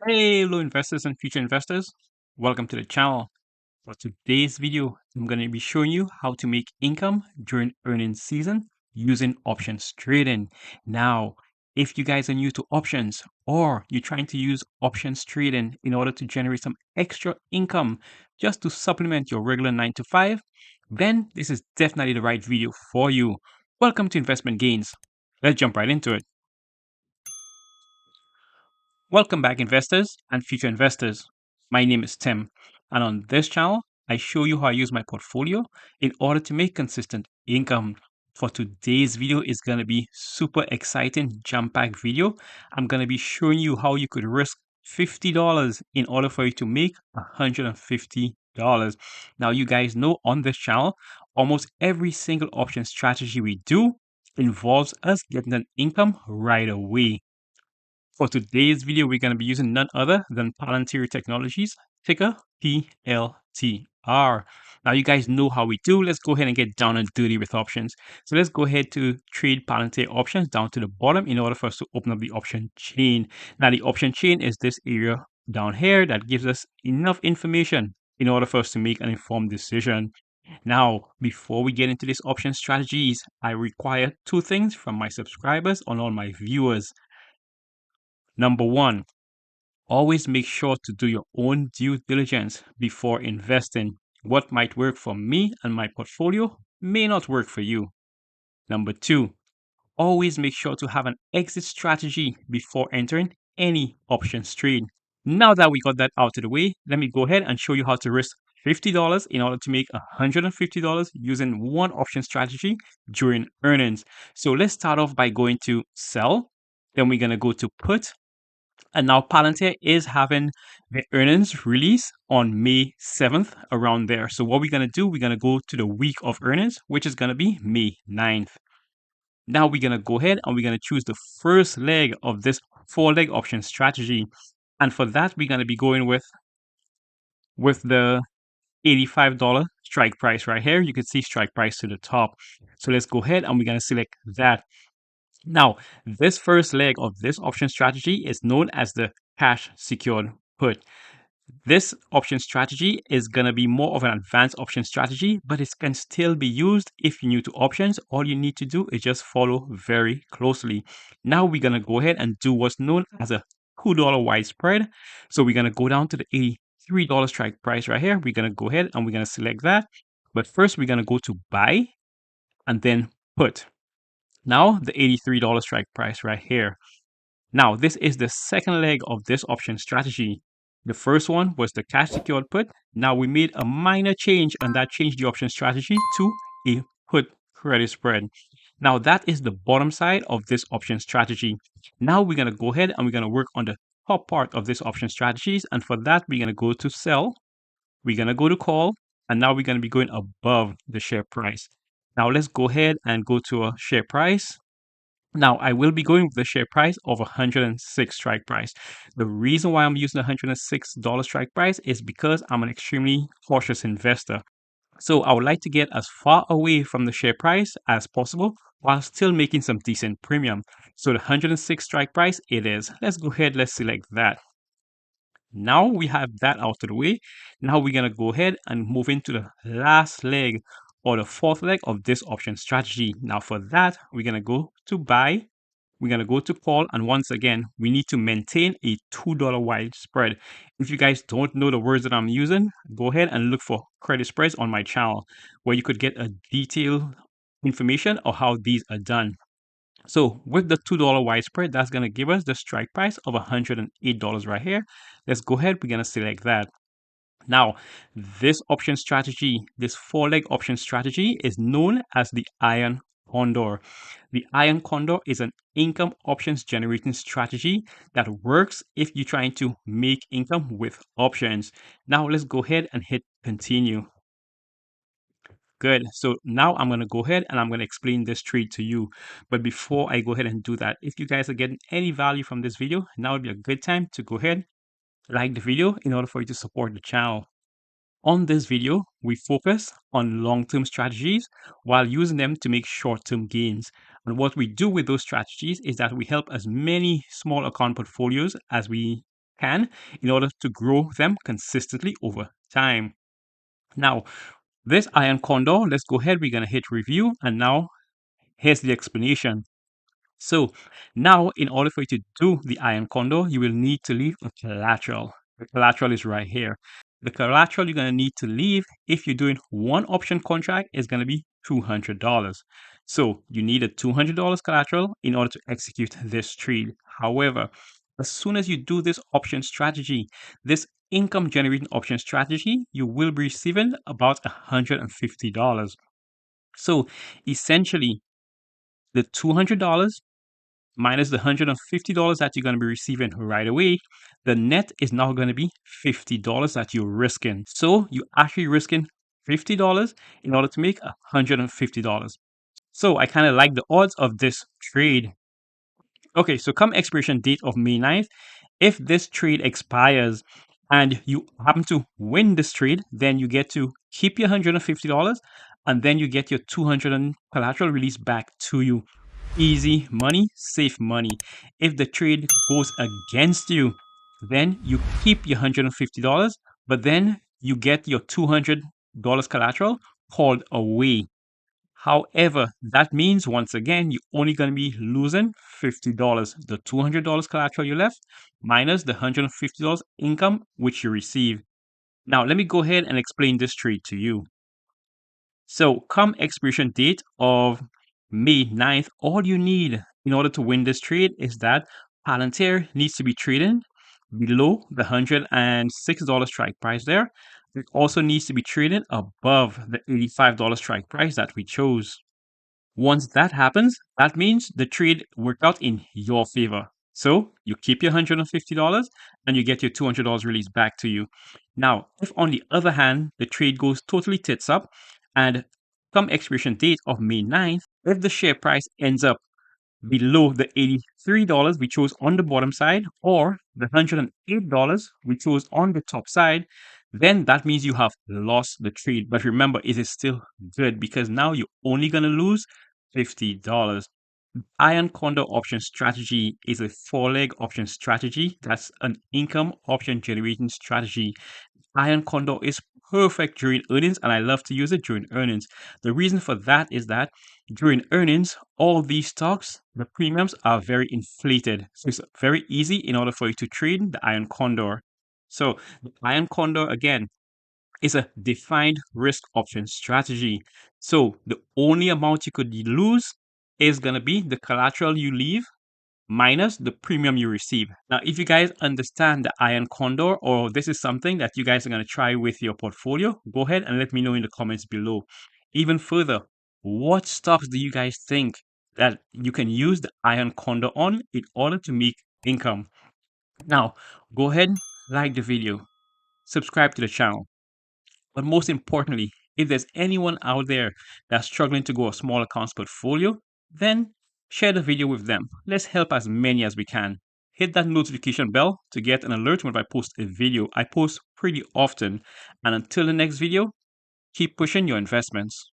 Hey, hello investors and future investors. Welcome to the channel. For today's video, I'm going to be showing you how to make income during earnings season using options trading. Now, if you guys are new to options or you're trying to use options trading in order to generate some extra income just to supplement your regular 9 to 5, then this is definitely the right video for you. Welcome to Investment Gains. Let's jump right into it. Welcome back, investors and future investors. My name is Tim, and on this channel, I show you how I use my portfolio in order to make consistent income. For today's video is going to be super exciting, jam-packed video. I'm going to be showing you how you could risk $50 in order for you to make $150. Now, you guys know on this channel, almost every single option strategy we do involves us getting an income right away. For today's video, we're going to be using none other than Palantir Technologies, ticker PLTR. Now, you guys know how we do. Let's go ahead and get down and dirty with options. So let's go ahead to trade Palantir options down to the bottom in order for us to open up the option chain. Now, the option chain is this area down here that gives us enough information in order for us to make an informed decision. Now, before we get into these option strategies, I require two things from my subscribers and all my viewers. Number one, always make sure to do your own due diligence before investing. What might work for me and my portfolio may not work for you. Number two, always make sure to have an exit strategy before entering any options trade. Now that we got that out of the way, let me go ahead and show you how to risk $50 in order to make $150 using one option strategy during earnings. So let's start off by going to sell. Then we're going to go to put. And now Palantir is having the earnings release on May 7th around there. So what we're going to do, we're going to go to the week of earnings, which is going to be May 9th. Now we're going to go ahead and we're going to choose the first leg of this 4-leg option strategy. And for that, we're going to be going with the $85 strike price right here. You can see strike price to the top. So let's go ahead and we're going to select that. Now, this first leg of this option strategy is known as the cash secured put. This option strategy is going to be more of an advanced option strategy, but it can still be used if you're new to options. All you need to do is just follow very closely. Now we're going to go ahead and do what's known as a $2 widespread. So we're going to go down to the $83 strike price right here. We're going to go ahead and we're going to select that. But first, we're going to go to buy and then put. Now, the $83 strike price right here. Now, this is the second leg of this option strategy. The first one was the cash secured put. Now we made a minor change and that changed the option strategy to a put credit spread. Now that is the bottom side of this option strategy. Now we're going to go ahead and we're going to work on the top part of this option strategies. And for that, we're going to go to sell. We're going to go to call. And now we're going to be going above the share price. Now let's go ahead and go to a share price. Now, I will be going with the share price of 106 strike price. The reason why I'm using the $106 strike price is because I'm an extremely cautious investor. So I would like to get as far away from the share price as possible while still making some decent premium. So the 106 strike price it is. Let's go ahead, let's select that. Now we have that out of the way. Now we're going to go ahead and move into the last leg or the fourth leg of this option strategy. Now for that, we're going to go to buy. We're going to go to call. And once again, we need to maintain a $2 wide spread. If you guys don't know the words that I'm using, go ahead and look for credit spreads on my channel where you could get a detailed information of how these are done. So with the $2 widespread, that's going to give us the strike price of $108 right here. Let's go ahead. We're going to select that. Now, this option strategy, this 4-leg option strategy is known as the Iron Condor. The Iron Condor is an income options generating strategy that works if you're trying to make income with options. Now, let's go ahead and hit continue. Good. So now I'm going to go ahead and I'm going to explain this trade to you. But before I go ahead and do that, if you guys are getting any value from this video, now would be a good time to go ahead, like the video in order for you to support the channel. On this video, we focus on long-term strategies while using them to make short-term gains. And what we do with those strategies is that we help as many small account portfolios as we can in order to grow them consistently over time. Now, this Iron Condor, let's go ahead. We're going to hit review. And now here's the explanation. So now, in order for you to do the Iron Condor, you will need to leave a collateral. The collateral is right here. The collateral you're going to need to leave if you're doing one option contract is going to be $200. So you need a $200 collateral in order to execute this trade. However, as soon as you do this option strategy, this income generating option strategy, you will be receiving about $150. So essentially, the $200 minus the $150 that you're going to be receiving right away, the net is now going to be $50 that you're risking. So you're actually risking $50 in order to make $150. So I kind of like the odds of this trade. Okay, so come expiration date of May 9th, if this trade expires and you happen to win this trade, then you get to keep your $150 and then you get your 200 collateral released back to you. Easy money, safe money. If the trade goes against you, then you keep your $150, but then you get your $200 collateral called away. However, that means once again, you're only going to be losing $50. The $200 collateral you left minus the $150 income which you receive. Now, let me go ahead and explain this trade to you. So, come expiration date of May 9th, all you need in order to win this trade is that Palantir needs to be trading below the $106 strike price there. It also needs to be traded above the $85 strike price that we chose. Once that happens, that means the trade worked out in your favor. So you keep your $150 and you get your $200 released back to you. Now, if on the other hand, the trade goes totally tits up and come expiration date of May 9th, if the share price ends up below the $83 we chose on the bottom side or the $108 we chose on the top side, then that means you have lost the trade. But remember, it is still good because now you're only going to lose $50. Iron Condor option strategy is a four-leg option strategy. That's an income option generating strategy. Iron Condor is perfect during earnings, and I love to use it during earnings. The reason for that is that during earnings, all these stocks, the premiums are very inflated. So it's very easy in order for you to trade the Iron Condor. So the Iron Condor, again, is a defined risk option strategy. So the only amount you could lose is going to be the collateral you leave minus the premium you receive. Now, if you guys understand the Iron Condor or this is something that you guys are going to try with your portfolio, go ahead and let me know in the comments below. Even further, what stocks do you guys think that you can use the Iron Condor on in order to make income? Now, go ahead, like the video, subscribe to the channel. But most importantly, if there's anyone out there that's struggling to grow a small accounts portfolio, then share the video with them. Let's help as many as we can. Hit that notification bell to get an alert when I post a video. I post pretty often. And until the next video, keep pushing your investments.